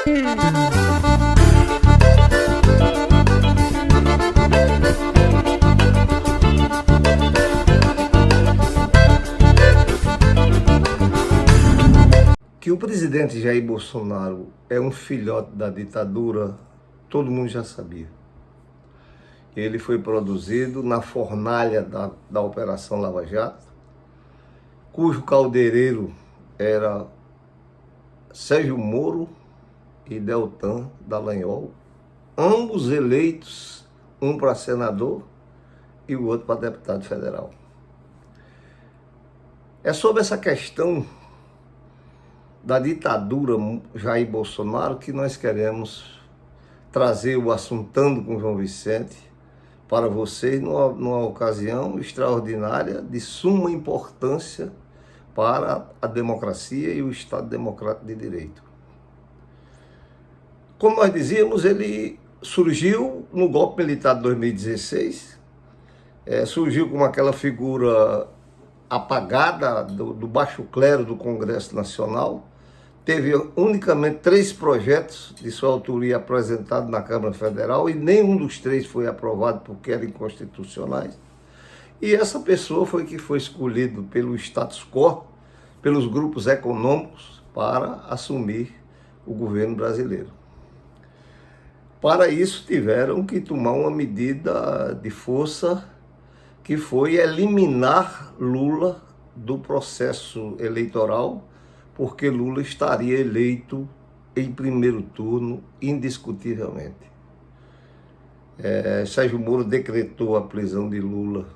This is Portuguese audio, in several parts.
Que o presidente Jair Bolsonaro é um filhote da ditadura, todo mundo já sabia. Ele foi produzido na fornalha da Operação Lava Jato, cujo caldeireiro era Sérgio Moro e Deltan Dallagnol, ambos eleitos, um para senador e o outro para deputado federal. É sobre essa questão da ditadura Jair Bolsonaro que nós queremos trazer o Assuntando com João Vicente para vocês numa ocasião extraordinária de suma importância para a democracia e o Estado Democrático de Direito. Como nós dizíamos, ele surgiu no golpe militar de 2016, surgiu como aquela figura apagada do baixo clero do Congresso Nacional. Teve unicamente 3 projetos de sua autoria apresentados na Câmara Federal e nenhum dos 3 foi aprovado porque eram inconstitucionais. E essa pessoa foi que foi escolhido pelo status quo, pelos grupos econômicos, para assumir o governo brasileiro. Para isso tiveram que tomar uma medida de força, que foi eliminar Lula do processo eleitoral, porque Lula estaria eleito em primeiro turno, indiscutivelmente. Sérgio Moro decretou a prisão de Lula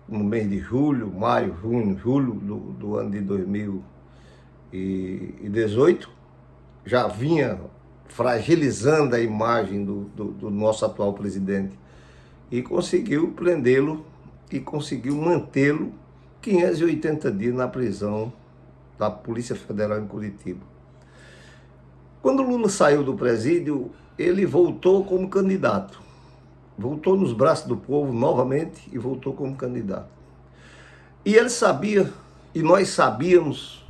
no mês de julho, maio, junho, julho do ano de 2018. Já vinha fragilizando a imagem do nosso atual presidente e conseguiu prendê-lo e conseguiu mantê-lo 580 dias na prisão da Polícia Federal em Curitiba. Quando Lula saiu do presídio, ele voltou como candidato. Voltou nos braços do povo novamente e voltou como candidato. E ele sabia, e nós sabíamos,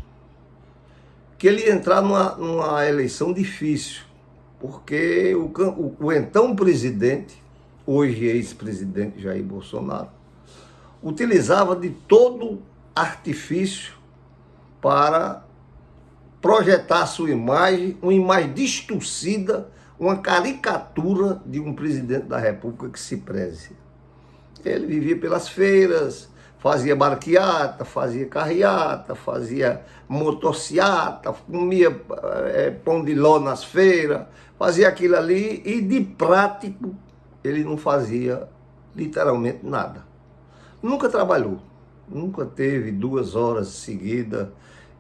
que ele ia entrar numa eleição difícil, porque o então presidente, hoje ex-presidente Jair Bolsonaro, utilizava de todo artifício para projetar sua imagem, uma imagem distorcida, uma caricatura de um presidente da República que se preze. Ele vivia pelas feiras, fazia barqueata, fazia carreata, fazia motociata, comia pão de ló nas feiras, fazia aquilo ali e de prático ele não fazia literalmente nada. Nunca trabalhou, nunca teve 2 horas seguidas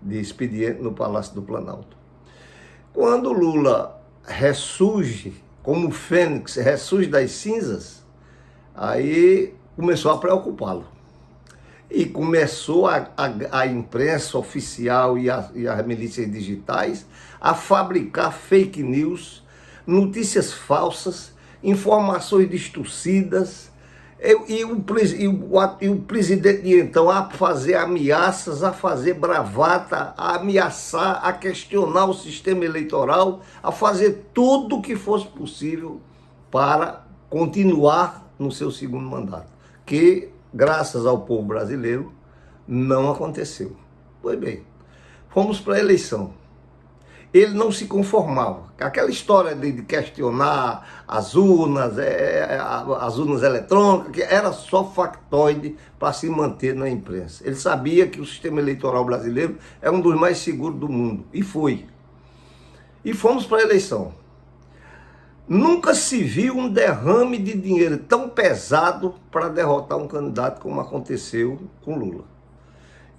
de expediente no Palácio do Planalto. Quando Lula ressurge, como o Fênix ressurge das cinzas, aí começou a preocupá-lo. E começou a imprensa oficial e as milícias digitais a fabricar fake news, notícias falsas, informações distorcidas, e o presidente de então a fazer ameaças, a fazer bravata, a ameaçar, a questionar o sistema eleitoral, a fazer tudo o que fosse possível para continuar no seu segundo mandato, que, graças ao povo brasileiro, não aconteceu. Pois bem, fomos para a eleição. Ele não se conformava. Aquela história de questionar as urnas eletrônicas, que era só factoide para se manter na imprensa. Ele sabia que o sistema eleitoral brasileiro é um dos mais seguros do mundo. E foi. E fomos para a eleição. Nunca se viu um derrame de dinheiro tão pesado para derrotar um candidato como aconteceu com Lula.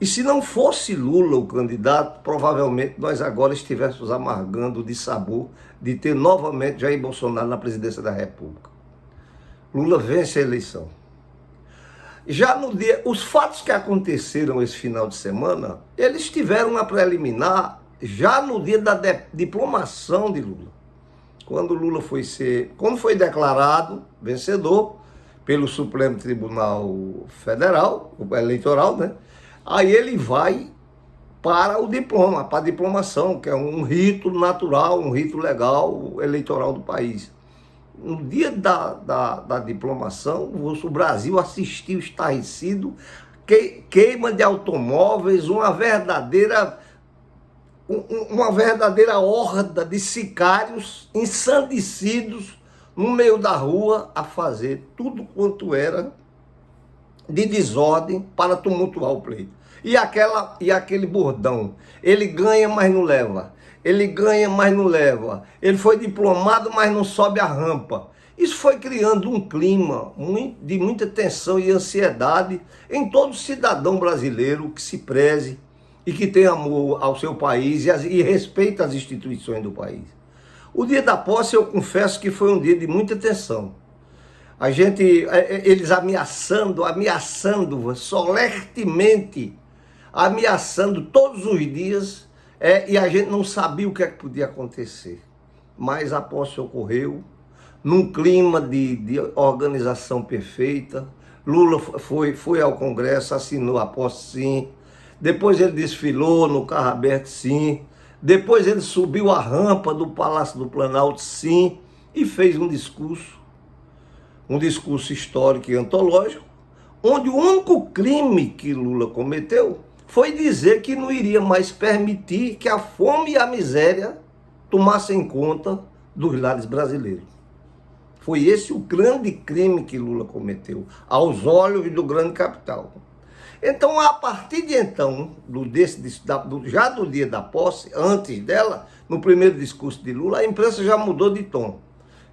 E se não fosse Lula o candidato, provavelmente nós agora estivéssemos amargando de sabor de ter novamente Jair Bolsonaro na presidência da República. Lula vence a eleição. Já no dia, os fatos que aconteceram esse final de semana, eles tiveram uma preliminar já no dia da diplomação de Lula. Quando foi declarado vencedor pelo Supremo Tribunal Federal, eleitoral, né? Aí ele vai para o diploma, para a diplomação, que é um rito natural, um rito legal eleitoral do país. No dia da diplomação, o Brasil assistiu estarrecido, queima de automóveis, uma verdadeira horda de sicários ensandecidos no meio da rua a fazer tudo quanto era de desordem para tumultuar o pleito. E aquele bordão, ele ganha, mas não leva. Ele ganha, mas não leva. Ele foi diplomado, mas não sobe a rampa. Isso foi criando um clima de muita tensão e ansiedade em todo cidadão brasileiro que se preze e que tem amor ao seu país e respeita as instituições do país. O dia da posse, eu confesso que foi um dia de muita tensão. Eles ameaçando solenemente, ameaçando todos os dias, e a gente não sabia o que é que podia acontecer. Mas a posse ocorreu num clima de organização perfeita. Lula foi ao Congresso, assinou a posse, sim. Depois ele desfilou no carro aberto, sim. Depois ele subiu a rampa do Palácio do Planalto, sim, e fez um discurso histórico e antológico, onde o único crime que Lula cometeu foi dizer que não iria mais permitir que a fome e a miséria tomassem conta dos lares brasileiros. Foi esse o grande crime que Lula cometeu, aos olhos do grande capital. Então, a partir de então, já do dia da posse, antes dela, no primeiro discurso de Lula, a imprensa já mudou de tom.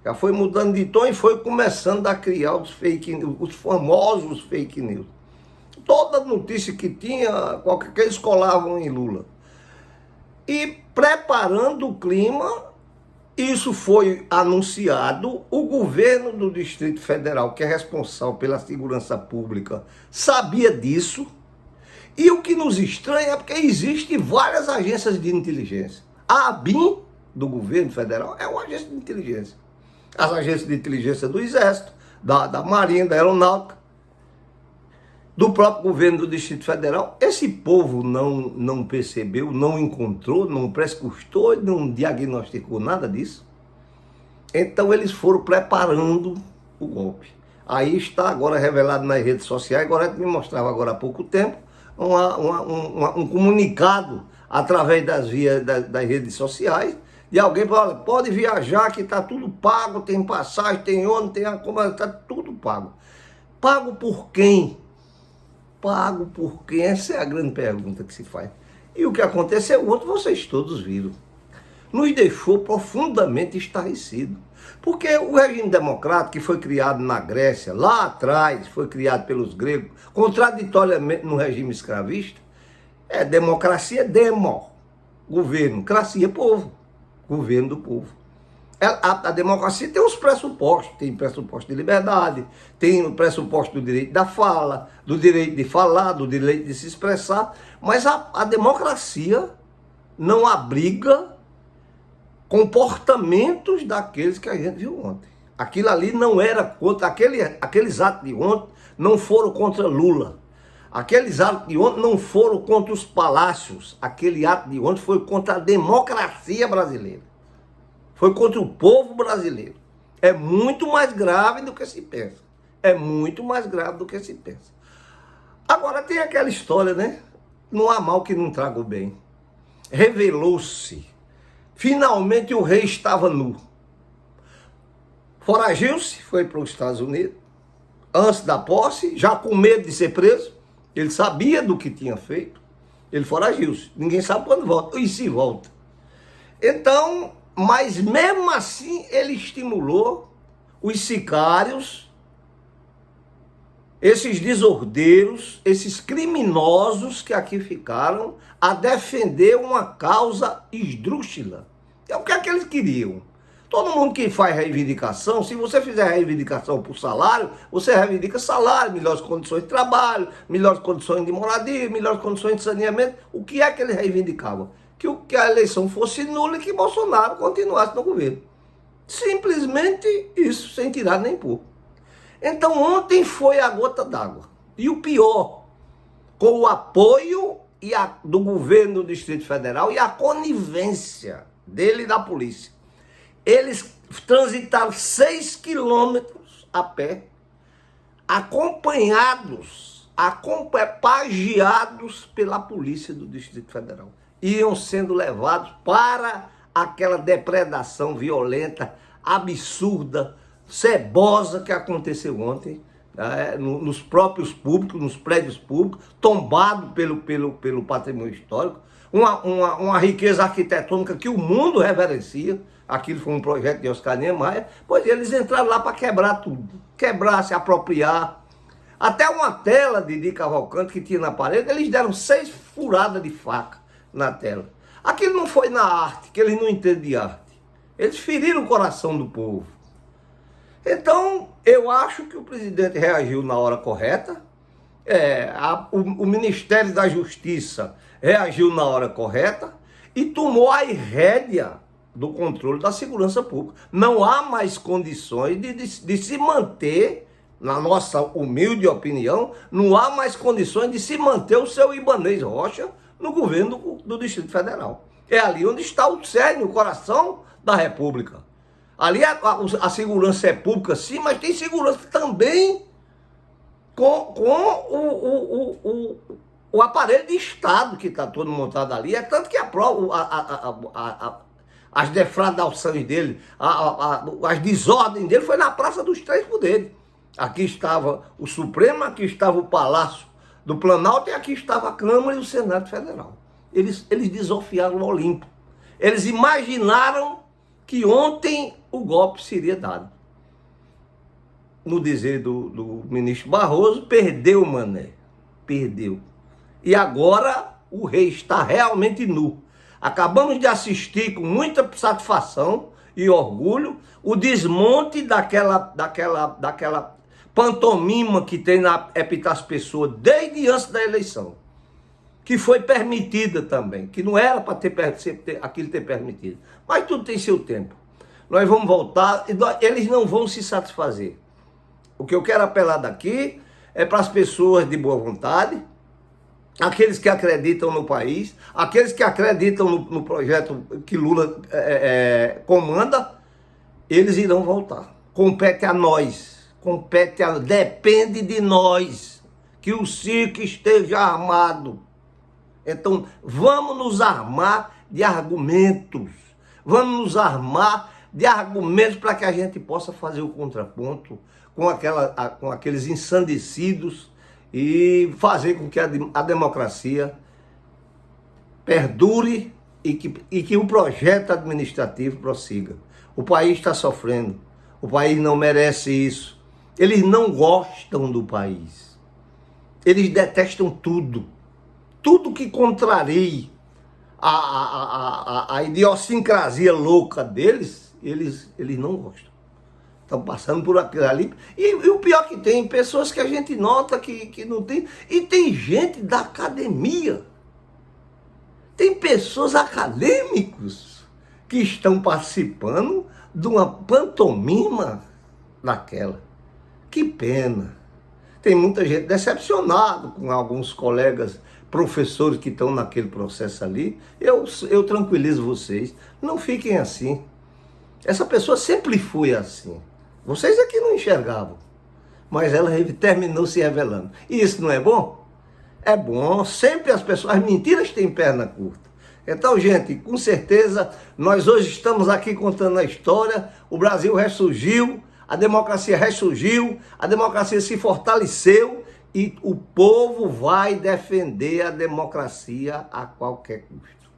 Já foi mudando de tom e foi começando a criar os fake news, os famosos fake news. Toda notícia que tinha, qualquer que eles colavam em Lula. E preparando o clima, isso foi anunciado, o governo do Distrito Federal, que é responsável pela segurança pública, sabia disso. E o que nos estranha é porque existem várias agências de inteligência. A ABIN, do governo federal, é uma agência de inteligência. As agências de inteligência do Exército, da Marinha, da Aeronáutica, do próprio governo do Distrito Federal. Esse povo não percebeu, não encontrou, não prescrutou, não diagnosticou nada disso. Então eles foram preparando o golpe. Aí está agora revelado nas redes sociais, agora me mostrava agora há pouco tempo, um comunicado através das redes sociais, de alguém que fala, pode viajar que está tudo pago, tem passagem, tem ônibus, tem está tudo pago. Pago por quem? Pago por quem? Essa é a grande pergunta que se faz. E o que aconteceu ontem, vocês todos viram. Nos deixou profundamente estarrecido. Porque o regime democrático que foi criado na Grécia, lá atrás, foi criado pelos gregos, contraditoriamente no regime escravista, é democracia, governo, cracia, povo, governo do povo. A democracia tem os pressupostos, tem pressuposto de liberdade, tem o pressuposto do direito da fala, do direito de falar, do direito de se expressar, mas a democracia não abriga comportamentos daqueles que a gente viu ontem. Aquilo ali não era contra, aqueles atos de ontem não foram contra Lula. Aqueles atos de ontem não foram contra os palácios. Aquele ato de ontem foi contra a democracia brasileira. Foi contra o povo brasileiro. É muito mais grave do que se pensa. É muito mais grave do que se pensa. Agora tem aquela história, né? Não há mal que não traga o bem. Revelou-se. Finalmente o rei estava nu. Foragiu-se, foi para os Estados Unidos. Antes da posse, já com medo de ser preso. Ele sabia do que tinha feito. Ele foragiu-se. Ninguém sabe quando volta. E se volta. Então, mas mesmo assim ele estimulou os sicários, esses desordeiros, esses criminosos que aqui ficaram, a defender uma causa esdrúxula. É o que é que eles queriam. Todo mundo que faz reivindicação, se você fizer reivindicação por salário, você reivindica salário, melhores condições de trabalho, melhores condições de moradia, melhores condições de saneamento. O que é que eles reivindicavam? Que a eleição fosse nula e que Bolsonaro continuasse no governo. Simplesmente isso, sem tirar nem pôr. Então ontem foi a gota d'água. E o pior, com o apoio do governo do Distrito Federal e a conivência dele e da polícia. Eles transitaram 6 quilômetros a pé, acompanhados, pagiados pela polícia do Distrito Federal. Iam sendo levados para aquela depredação violenta, absurda, cebosa que aconteceu ontem, nos próprios públicos, nos prédios públicos, tombado pelo patrimônio histórico, uma riqueza arquitetônica que o mundo reverencia. Aquilo foi um projeto de Oscar Niemeyer, pois eles entraram lá para quebrar tudo, quebrar, se apropriar. Até uma tela de Cavalcante que tinha na parede, eles deram 6 furadas de faca na tela. Aquilo não foi na arte, que eles não entendem de arte. Eles feriram o coração do povo. Então, eu acho que o presidente reagiu na hora correta, o Ministério da Justiça reagiu na hora correta e tomou a rédea do controle da segurança pública. Não há mais condições de se manter, na nossa humilde opinião, não há mais condições de se manter o seu Ibanez Rocha no governo do Distrito Federal. É ali onde está o cerne, o coração da República. Ali a segurança é pública, sim, mas tem segurança também com o aparelho de Estado que está todo montado ali. É tanto que as defraudações dele, as desordens dele foi na Praça dos Três Poderes. Aqui estava o Supremo, aqui estava o Palácio do Planalto e aqui estava a Câmara e o Senado Federal. Eles desafiaram o Olimpo. Eles imaginaram que ontem o golpe seria dado. No dizer do ministro Barroso, perdeu, mané. Perdeu. E agora o rei está realmente nu. Acabamos de assistir com muita satisfação e orgulho o desmonte daquela pantomima que tem na Epitácio Pessoa desde antes da eleição, que foi permitida também, que não era para aquilo ter permitido. Mas tudo tem seu tempo. Nós vamos voltar, eles não vão se satisfazer. O que eu quero apelar daqui é para as pessoas de boa vontade, aqueles que acreditam no país, aqueles que acreditam no projeto que Lula comanda, eles irão voltar. Compete a nós, depende de nós que o circo esteja armado. Então, vamos nos armar de argumentos. Vamos nos armar de argumentos para que a gente possa fazer o contraponto com aqueles ensandecidos e fazer com que a democracia perdure e que o projeto administrativo prossiga. O país está sofrendo. O país não merece isso. Eles não gostam do país. Eles detestam tudo. Tudo que contrarie a idiosincrasia louca deles, eles não gostam. Estão passando por aquilo ali. E o pior que tem, pessoas que a gente nota que não tem. E tem gente da academia. Tem pessoas acadêmicos que estão participando de uma pantomima daquela. Que pena. Tem muita gente decepcionada com alguns colegas professores que estão naquele processo ali. Eu tranquilizo vocês, não fiquem assim. Essa pessoa sempre foi assim. Vocês aqui não enxergavam, mas ela terminou se revelando. E isso não é bom? É bom. Sempre as mentiras têm perna curta. Então, gente, com certeza, nós hoje estamos aqui contando a história. O Brasil ressurgiu, a democracia ressurgiu, a democracia se fortaleceu e o povo vai defender a democracia a qualquer custo.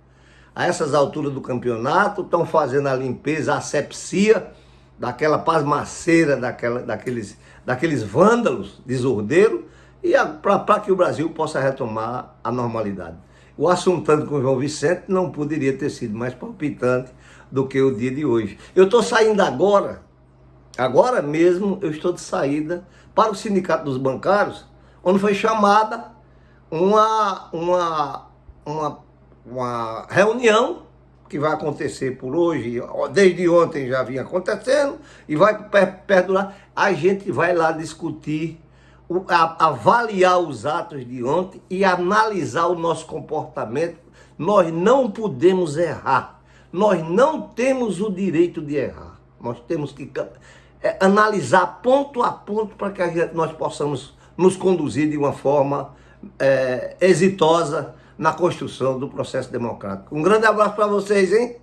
A essas alturas do campeonato, estão fazendo a limpeza, a asepsia daquela pasmaceira, daqueles vândalos, desordeiros, e para que o Brasil possa retomar a normalidade. O assuntando com o João Vicente não poderia ter sido mais palpitante do que o dia de hoje. Eu estou saindo agora mesmo eu estou de saída para o Sindicato dos Bancários, onde foi chamada uma reunião que vai acontecer por hoje, desde ontem já vinha acontecendo, e vai perdurar. A gente vai lá discutir avaliar os atos de ontem e analisar o nosso comportamento. Nós não podemos errar. Nós não temos o direito de errar. Nós temos que analisar ponto a ponto para que nós possamos nos conduzir de uma forma exitosa na construção do processo democrático. Um grande abraço para vocês, hein?